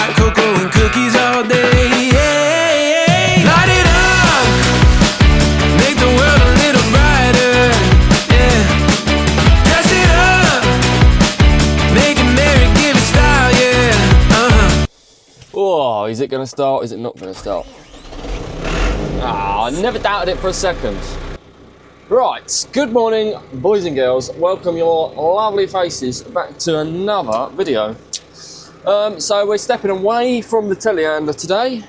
hot cocoa and cookies all day. Yeah. Light it up, make the world a little brighter. Yeah. Dress it up, make it merry, give it style. Yeah. Oh, is it going to start? Is it not going to start? Ah, I never doubted it for a second. Right, good morning, boys and girls. Welcome your lovely faces back to another video. So we're stepping away from the telehandler today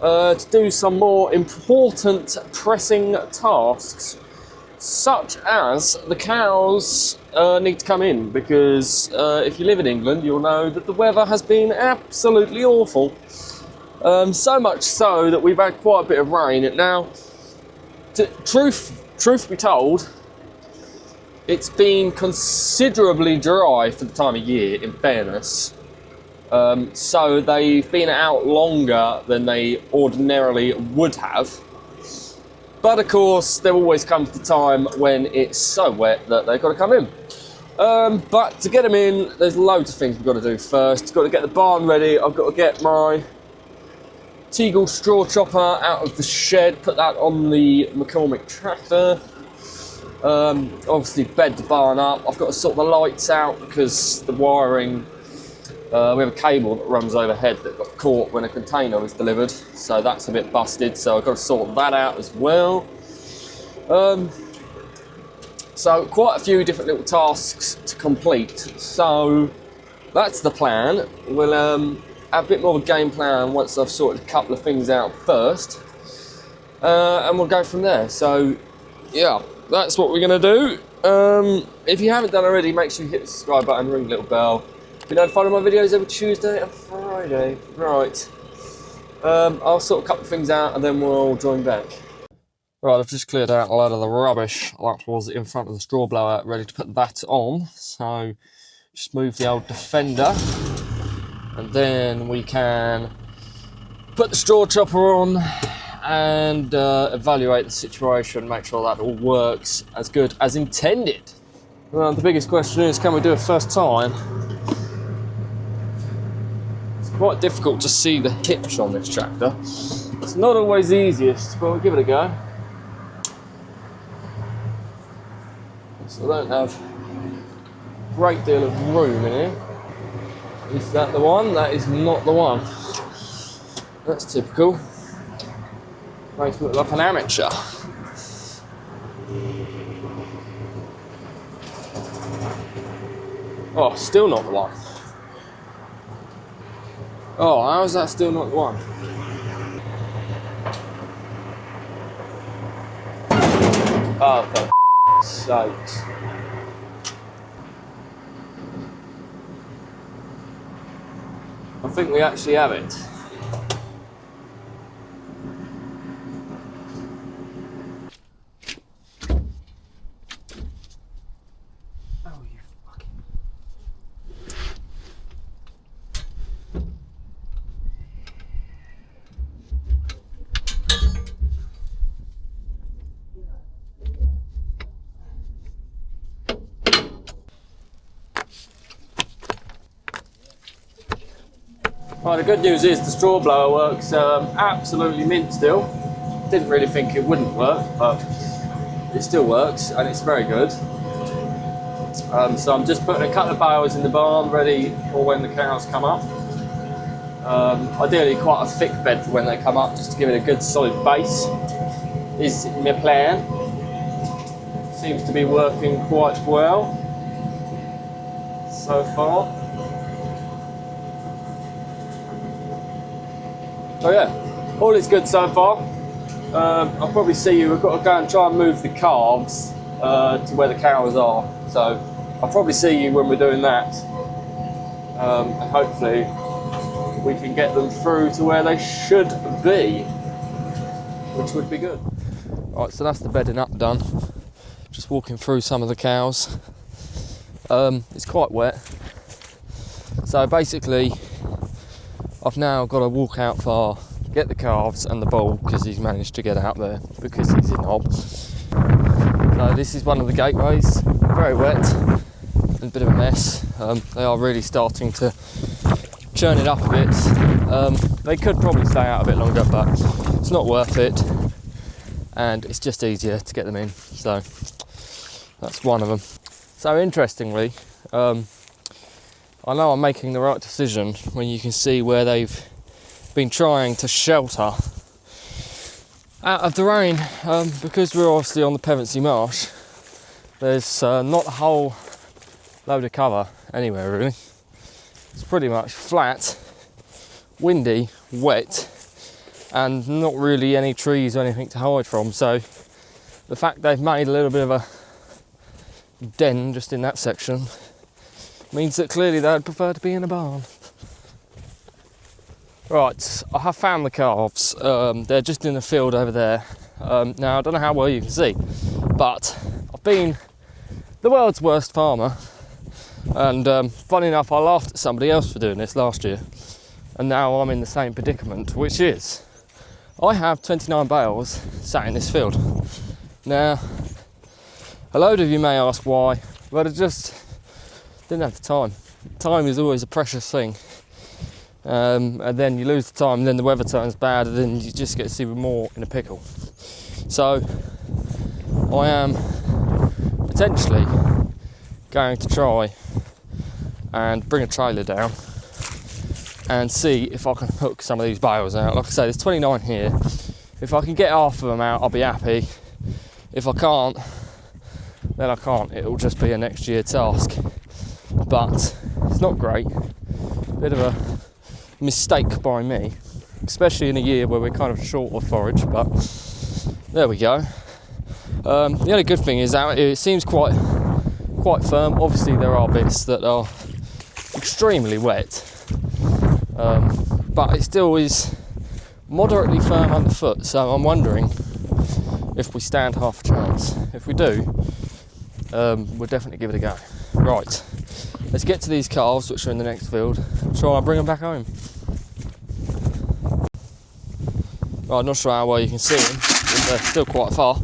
to do some more important pressing tasks, such as the cows need to come in, because if you live in England, you'll know that the weather has been absolutely awful. So much so that we've had quite a bit of rain. Now, truth be told, it's been considerably dry for the time of year, in fairness. So they've been out longer than they ordinarily would have. But of course, there always comes the time when it's so wet that they've got to come in. But to get them in, there's loads of things we've got to do first. Got to get the barn ready. I've got to get my Teagle straw chopper out of the shed, put that on the McCormick tractor. Obviously bed the barn up. I've got to sort the lights out because the wiring, we have a cable that runs overhead that got caught when a container was delivered, so that's a bit busted, so I've got to sort that out as well. So quite a few different little tasks to complete, so that's the plan. We'll have a bit more of a game plan once I've sorted a couple of things out first, and we'll go from there. So yeah, that's what we're going to do. If you haven't done already, make sure you hit the subscribe button, ring the little bell. Be notified of my videos every Tuesday and Friday. Right, I'll sort a couple of things out and then we'll join back. Right, I've just cleared out a load of the rubbish that was in front of the straw blower, ready to put that on. So just move the old Defender, and then we can put the straw chopper on and evaluate the situation, make sure that all works as good as intended. Well, the biggest question is, can we do it first time? It's quite difficult to see the hitch on this tractor. It's not always the easiest, but we'll give it a go. So I don't have a great deal of room in here. Is that the one? That is not the one. That's typical. Makes me look like an amateur. Oh, still not the one. Oh, how is that still not the one? Oh, for sakes. I think we actually have it. Oh, you fucking... Well, the good news is the straw blower works absolutely mint still. Didn't really think it wouldn't work, but it still works and it's very good. So I'm just putting a couple of bales in the barn ready for when the cows come up. Ideally quite a thick bed for when they come up, just to give it a good solid base is my plan. Seems to be working quite well so far. So yeah, all is good so far. I'll probably see you. We've got to go and try and move the calves to where the cows are. So I'll probably see you when we're doing that. And hopefully we can get them through to where they should be, which would be good. Right, so that's the bedding up done. Just walking through some of the cows. It's quite wet. So basically, I've now got to walk out far, get the calves and the bull, because he's managed to get out there because he's in hob. So this is one of the gateways, very wet and a bit of a mess. They are really starting to churn it up a bit. They could probably stay out a bit longer, but it's not worth it, and it's just easier to get them in. So that's one of them. So interestingly, I know I'm making the right decision when you can see where they've been trying to shelter out of the rain, because we're obviously on the Pevensey Marsh. There's not a whole load of cover anywhere really. It's pretty much flat, windy, wet, and not really any trees or anything to hide from. So the fact they've made a little bit of a den just in that section means that clearly they'd prefer to be in a barn. Right, I have found the calves. They're just in the field over there. Now I don't know how well you can see, but I've been the world's worst farmer, and funny enough, I laughed at somebody else for doing this last year, and now I'm in the same predicament, which is I have 29 bales sat in this field. Now, a load of you may ask why, but I just didn't have the time. Time is always a precious thing, and then you lose the time, and then the weather turns bad, and then you just get even more in a pickle. So I am potentially going to try and bring a trailer down and see if I can hook some of these bales out. Like I say, there's 29 here. If I can get half of them out, I'll be happy. If I can't, then I can't. It'll just be a next year task. But it's not great. Bit of a mistake by me, especially in a year where we're kind of short of forage, but there we go. The only good thing is that it seems quite firm. Obviously there are bits that are extremely wet, but it still is moderately firm underfoot, so I'm wondering if we stand half a chance. If we do, we'll definitely give it a go. Right, let's get to these calves which are in the next field, try and bring them back home. Right, I'm not sure how well you can see them, but they're still quite far.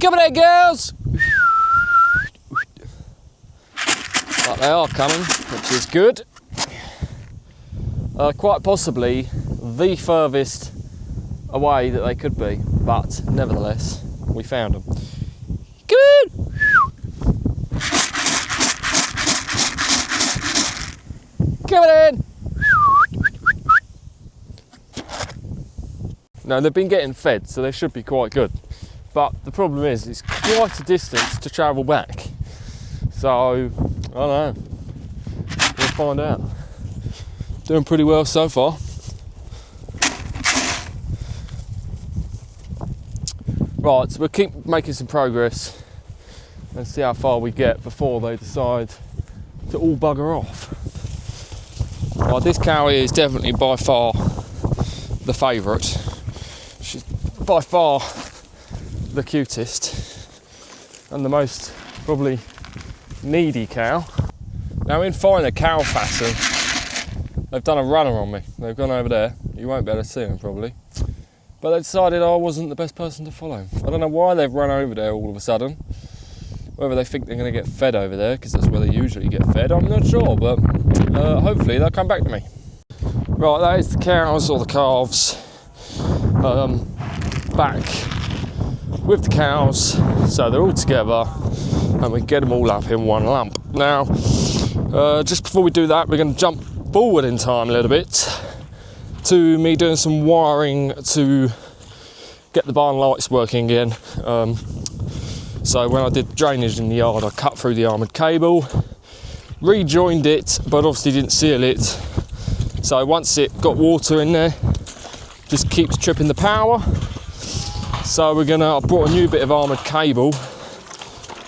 Come on there, girls! But they are coming, which is good. Quite possibly the furthest away that they could be, but nevertheless, we found them. Come on! Come on in! Now they've been getting fed, so they should be quite good. But the problem is, it's quite a distance to travel back. So, I don't know. We'll find out. Doing pretty well so far. Right, so we'll keep making some progress and see how far we get before they decide to all bugger off. Right, this cow here is definitely by far the favourite. She's by far the cutest and the most probably needy cow. Now in finer cow fashion, they've done a runner on me. They've gone over there. You won't be able to see them probably. But they decided I wasn't the best person to follow. I don't know why they've run over there all of a sudden. Whether they think they're going to get fed over there, because that's where they usually get fed, I'm not sure, but hopefully they'll come back to me. Right, that is the cows or the calves back with the cows, so they're all together and we get them all up in one lump. Now, just before we do that, we're going to jump forward in time a little bit to me doing some wiring to get the barn lights working again. So when I did the drainage in the yard, I cut through the armoured cable, rejoined it, but obviously didn't seal it. So once it got water in there, just keeps tripping the power. So I brought a new bit of armoured cable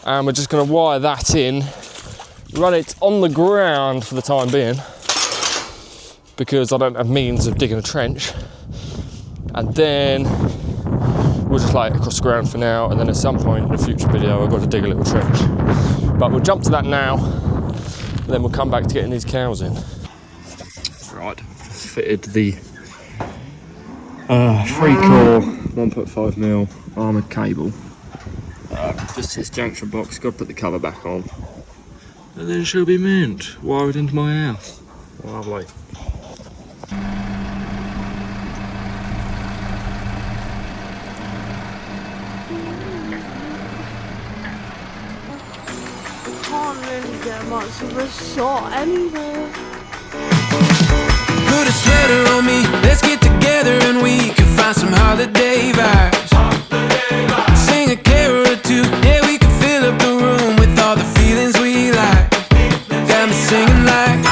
and we're just gonna wire that in, run it on the ground for the time being, because I don't have means of digging a trench. And then we'll just lay it across the ground for now, and then at some point in a future video I've got to dig a little trench. But we'll jump to that now, and then we'll come back to getting these cows in. Right, fitted the 3-core 1.5mm armoured cable. Just this junction box, got to put the cover back on. And then she'll be mint, wired into my house. Lovely. Can't really get much of a shot anywhere. Put a sweater on me, let's get together and we can find some holiday vibes. Sing a carol or two, yeah, we can fill up the room with all the feelings we like. Got me singing like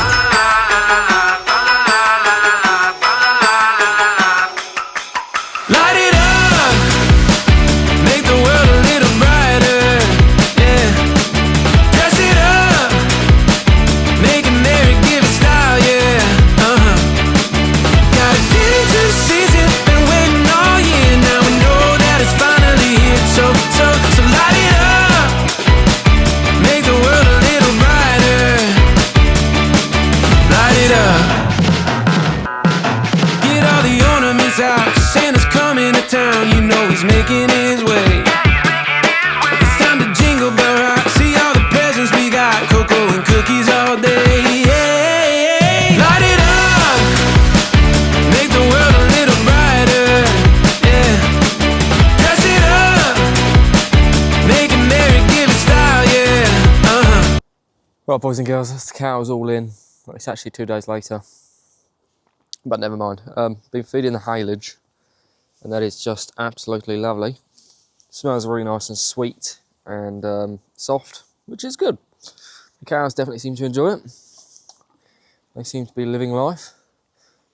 light it up, make the world a little brighter, yeah. Dress it up, make it merry, give it style, yeah. Got a into the season, been waiting all year. Now we know that it's finally here. So light it up, make the world a little brighter. Light it up. Get all the ornaments out, 'cause Santa's coming to town. You know he's making his way. It's time to jingle bell rock, see all the presents we got. Cocoa and cookies all day, yeah. Light it up, make the world a little brighter, yeah. Dress it up, make it merry, give it style, yeah. Right, boys and girls, that's the cows all in. Well, it's actually 2 days later, but never mind. Been feeding the haylage, and that is just absolutely lovely. Smells really nice and sweet and soft, which is good. The cows definitely seem to enjoy it. They seem to be living life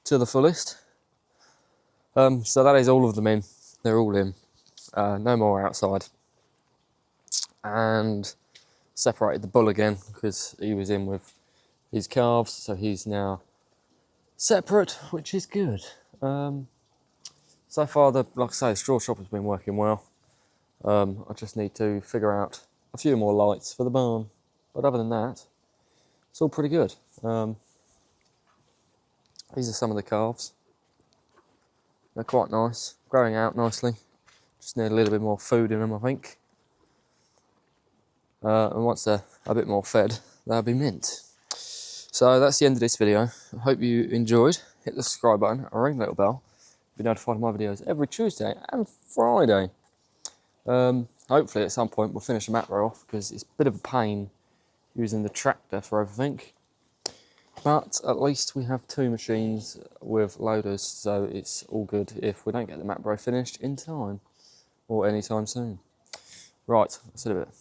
to the fullest. So that is all of them in. They're all in. No more outside. And separated the bull again because he was in with his calves, so he's now separate, which is good. So far, like I say, the straw shop has been working well. I just need to figure out a few more lights for the barn, but other than that, it's all pretty good. These are some of the calves. They're quite nice, growing out nicely. Just need a little bit more food in them, I think. And once they're a bit more fed, they'll be mint. So that's the end of this video. I hope you enjoyed. Hit the subscribe button and ring the little bell. Be notified of my videos every Tuesday and Friday. Hopefully at some point we'll finish the macro off because it's a bit of a pain using the tractor for everything. But at least we have 2 machines with loaders, so it's all good if we don't get the macro finished in time or anytime soon. Right, I'll see you in a bit.